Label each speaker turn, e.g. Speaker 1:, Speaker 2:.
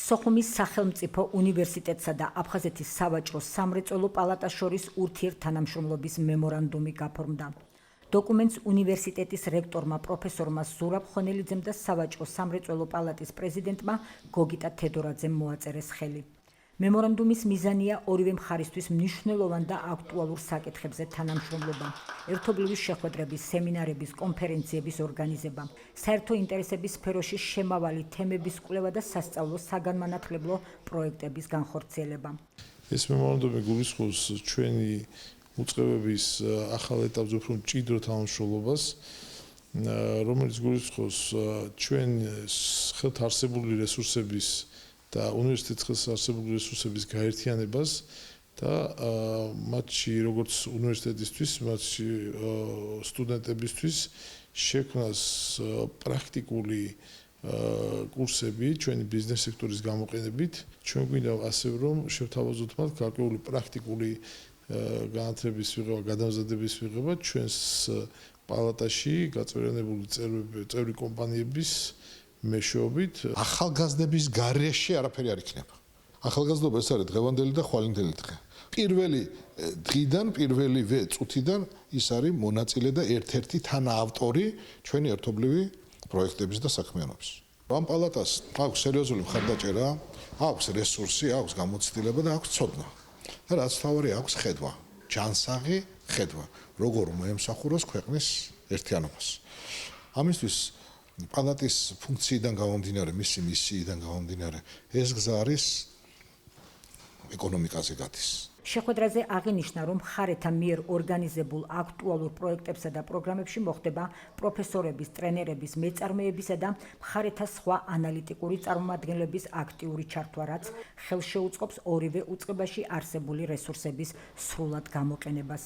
Speaker 1: სოხუმის სახელმწიფო უნივერსიტეტსა და აფხაზეთის სავაჭრო სამრეწველო პალატას შორის ურთიერთთანამშრომლობის მემორანდუმი გაფორმდა. დოკუმენტს უნივერსიტეტის რექტორმა პროფესორმა ზურაბ ხონელიძემ და სავაჭრო სამრეწველო პალატის პრეზიდენტმა გოგიტა თედორაძემ მოაწერეს ხელი. მემორანდუმის მიზანია ორივე მხარისთვის მნიშვნელოვან და აქტუალურ საკითხებზე თანამშრომლობა, ერთობლივი შეხვედრების, სემინარების, კონფერენციების ორგანიზება, საერთო ინტერესების სფეროში შემავალი თემების კვლევა და სასწავლო საგანმანათლებლო პროექტების განხორციელება.
Speaker 2: ეს მემორანდუმი გულისხმობს ჩვენი უწყებების ახალ ეტაპზე უფრო მჭიდრო თანამშრომლობას, რომელიც გულისხმობს ჩვენ ხელთ არსებული რესურსების და უნივერსიტეტის ხელთ არსებული რესურსების გაერთიანებას და მათში როგორც უნივერსიტეტისთვის, მათში სტუდენტებისთვის შექმნას პრაქტიკული კურსები ჩვენი ბიზნეს სექტორის გამოყენებით. ჩვენ გვინდა ასე რომ შევთავაზოთ მათ გარკვეული პრაქტიკული განათლების მიღება, გადამზადების მიღება ჩვენს პალატაში გაწევრიანებული წევრი კომპანიების მეშვეობით.
Speaker 3: ახალგაზრდების გარეშე არაფერი არ იქნება. ახალგაზრდობა ეს არის დღევანდელი და ხვალინდელი დღე. პირველი დღიდან, პირველივე წუთიდან ის არის მონაწილე და ერთ-ერთი თანაავტორი ჩვენი ერთობლივი პროექტების და საქმიანობის. ამ პალატას აქვს სერიოზული მხარდაჭერა, აქვს რესურსი, აქვს გამოცდილება და აქვს ცოდნა. და რაც თავარი აქვს ხედვა, ჯანსაღი ხედვა, როგორ მოემსახუროს ქვეყნის ერთიანობას. ამისთვის პალატის ფუნქციიდან გამომდინარე, მისი მისიიდან გამომდინარე, ეს გზა არის ეკონომიკაზე გადის.
Speaker 1: შეხვედრაზე აღინიშნა, რომ მხარეთა მიერ ორგანიზებულ აქტუალურ პროექტებსა და პროგრამებში მოხდება პროფესორების, ტრენერების, მეწარმეებისა და მხარეთა სხვა ანალიტიკური წარმომადგენლების აქტიური ჩართვა, რაც ხელშეუწყობს ორივე უწყებაში არსებული რესურსების სრულად გამოყენებას.